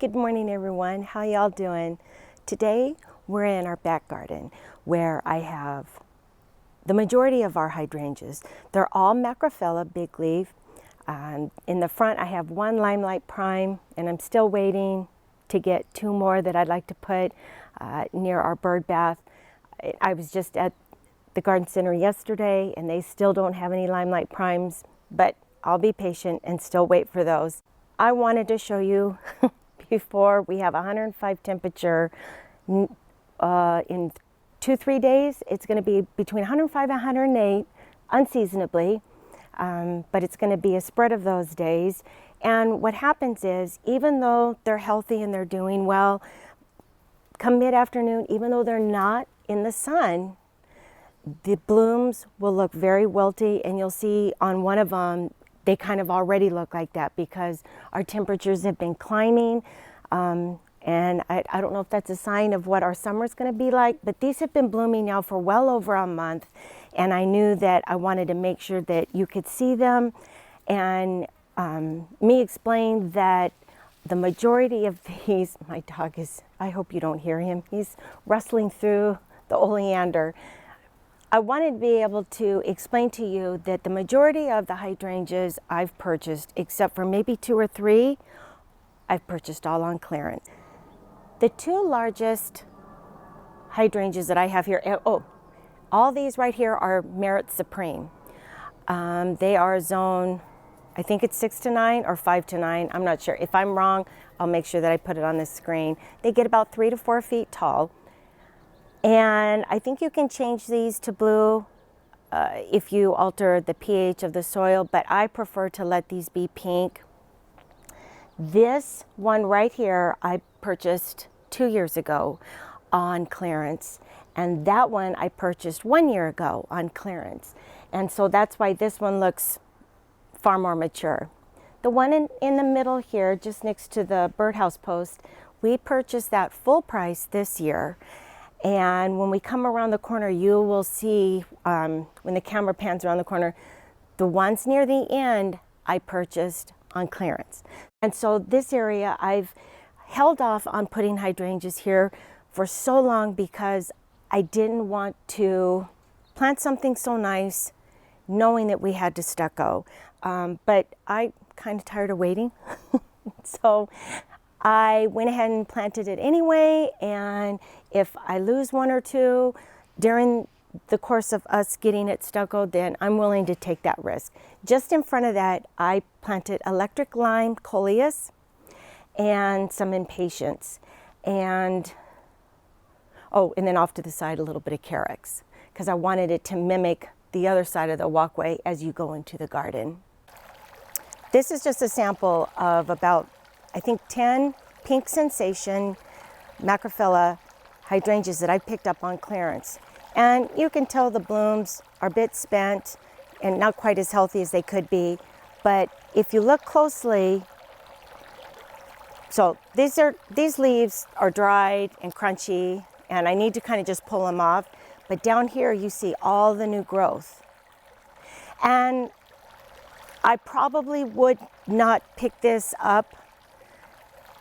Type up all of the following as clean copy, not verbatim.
Good morning, everyone. How y'all doing? Today we're in our back garden where I have the majority of our hydrangeas. They're all Macrophylla big leaf. In the front I have one limelight prime, and I'm still waiting to get two more that I'd like to put near our bird bath. I was just at the garden center yesterday and they still don't have any limelight primes, but I'll be patient and still wait for those. I wanted to show you before we have 105 temperature. In 2-3 days, it's going to be between 105 and 108 unseasonably, but it's going to be a spread of those days. And what happens is, even though they're healthy and they're doing well, come mid-afternoon, even though they're not in the sun, the blooms will look very wilty, and you'll see on one of them they kind of already look like that because our temperatures have been climbing. And I don't know if that's a sign of what our summer's going to be like, but these have been blooming now for well over a month. And I knew that I wanted to make sure that you could see them. And me explain that the majority of these, my dog is, I hope you don't hear him, he's rustling through the oleander. I wanted to be able to explain to you that the majority of the hydrangeas I've purchased, except for maybe 2 or 3, I've purchased all on clearance. The 2 largest hydrangeas that I have here, all these right here are Merritt Supreme. They are zone, I think it's 6 to 9 or 5 to 9. I'm not sure. If I'm wrong, I'll make sure that I put it on the screen. They get about 3 to 4 feet tall. And I think you can change these to blue if you alter the pH of the soil, but I prefer to let these be pink. This one right here I purchased 2 years ago on clearance, and that one I purchased 1 year ago on clearance. And so that's why this one looks far more mature. The one in the middle here, just next to the birdhouse post, we purchased that full price this year. And when we come around the corner, you will see, when the camera pans around the corner, the ones near the end I purchased on clearance. And so this area, I've held off on putting hydrangeas here for so long because I didn't want to plant something so nice knowing that we had to stucco. But I kind of tired of waiting. So I went ahead and planted it anyway, and if I lose 1 or 2 during the course of us getting it stuccoed, then I'm willing to take that risk. Just in front of that, I planted electric lime coleus and some impatiens, and and then off to the side a little bit of carex, because I wanted it to mimic the other side of the walkway as you go into the garden. This is just a sample of about, I think, 10 pink sensation Macrophylla hydrangeas that I picked up on clearance. And you can tell the blooms are a bit spent and not quite as healthy as they could be. But if you look closely, so these leaves are dried and crunchy, and I need to kind of just pull them off. But down here you see all the new growth. And I probably would not pick this up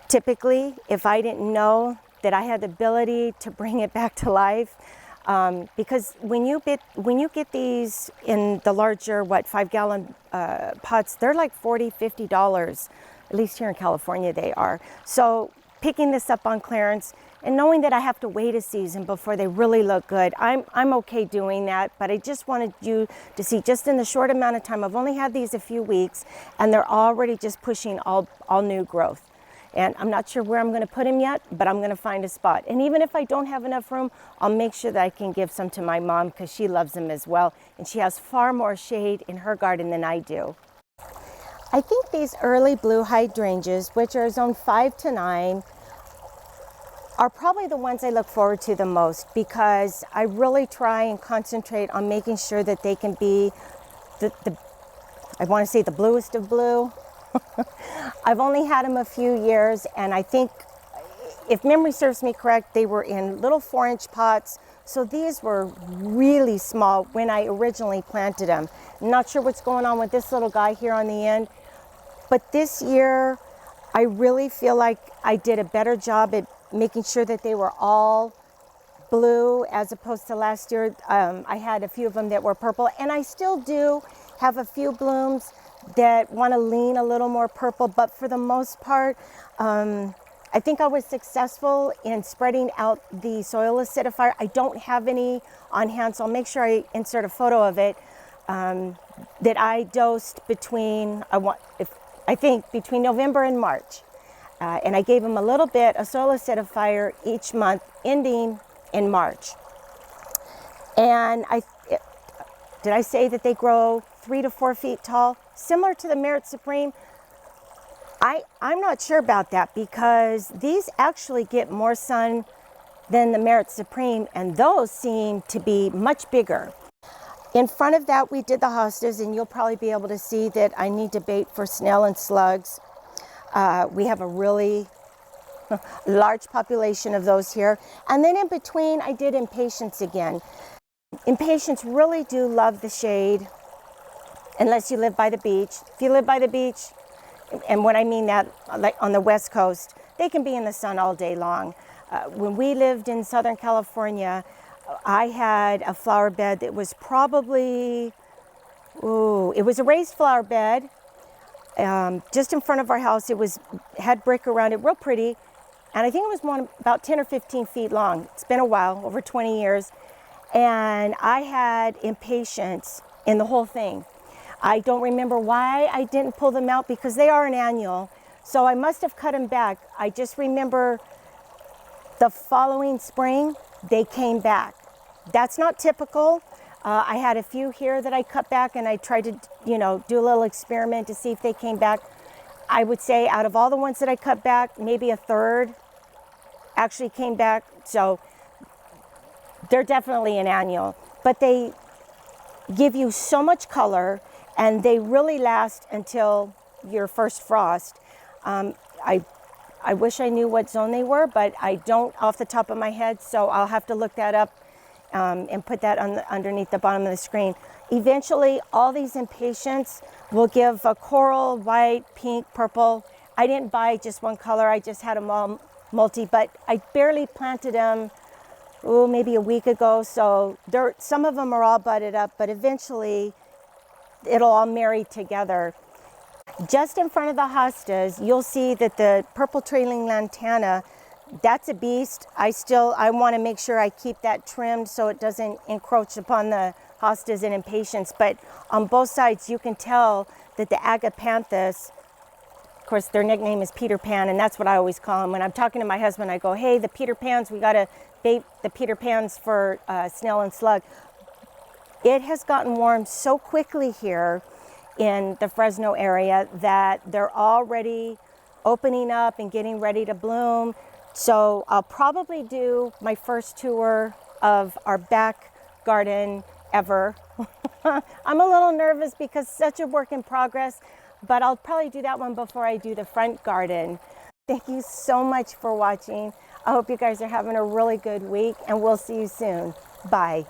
typically if I didn't know that I had the ability to bring it back to life. Because when you get these in the larger, 5-gallon pots, they're like $40, $50, at least here in California they are. So picking this up on clearance and knowing that I have to wait a season before they really look good, I'm okay doing that, but I just wanted you to see, just in the short amount of time, I've only had these a few weeks, and they're already just pushing all new growth. And I'm not sure where I'm going to put them yet, but I'm going to find a spot. And even if I don't have enough room, I'll make sure that I can give some to my mom, because she loves them as well. And she has far more shade in her garden than I do. I think these early blue hydrangeas, which are zone 5 to 9, are probably the ones I look forward to the most, because I really try and concentrate on making sure that they can be I want to say the bluest of blue. I've only had them a few years, and I think, if memory serves me correct, they were in little 4-inch pots. So these were really small when I originally planted them. I'm not sure what's going on with this little guy here on the end, but this year I really feel like I did a better job at making sure that they were all blue as opposed to last year. I had a few of them that were purple, and I still do have a few blooms that want to lean a little more purple, but for the most part, I think I was successful in spreading out the soil acidifier. I don't have any on hand, so I'll make sure I insert a photo of it, that I dosed between, I think between November and March. And I gave them a little bit of soil acidifier each month, ending in March. And did I say that they grow 3 to 4 feet tall? Similar to the Merritt Supreme. I'm not sure about that, because these actually get more sun than the Merritt Supreme, and those seem to be much bigger. In front of that, we did the hostas, and you'll probably be able to see that I need to bait for snail and slugs. We have a really large population of those here. And then in between, I did impatiens again. Impatiens really do love the shade, unless you live by the beach. If you live by the beach, and when I mean that, like on the West Coast, they can be in the sun all day long. When we lived in Southern California, I had a flower bed that was probably, it was a raised flower bed, just in front of our house. It had brick around it, real pretty, and I think it was about 10 or 15 feet long. It's been a while, over 20 years, and I had impatiens in the whole thing. I don't remember why I didn't pull them out, because they are an annual, so I must have cut them back. I just remember the following spring, they came back. That's not typical. I had a few here that I cut back, and I tried to, do a little experiment to see if they came back. I would say out of all the ones that I cut back, maybe a third actually came back. So they're definitely an annual, but they give you so much color, and they really last until your first frost. I wish I knew what zone they were, but I don't off the top of my head, so I'll have to look that up and put that underneath the bottom of the screen. Eventually, all these impatiens will give a coral, white, pink, purple. I didn't buy just one color, I just had them all multi, but I barely planted them, maybe a week ago, so some of them are all budded up, but eventually it'll all marry together. Just in front of the hostas, you'll see that the purple trailing lantana, that's a beast. I want to make sure I keep that trimmed so it doesn't encroach upon the hostas and impatiens. But on both sides, you can tell that the agapanthus, of course, their nickname is Peter Pan, and that's what I always call them. When I'm talking to my husband, I go, hey, the Peter Pans, we got to bait the Peter Pans for snail and slug. It has gotten warm so quickly here in the Fresno area that they're already opening up and getting ready to bloom. So I'll probably do my first tour of our back garden ever. I'm a little nervous because it's such a work in progress, but I'll probably do that one before I do the front garden. Thank you so much for watching. I hope you guys are having a really good week, and we'll see you soon. Bye.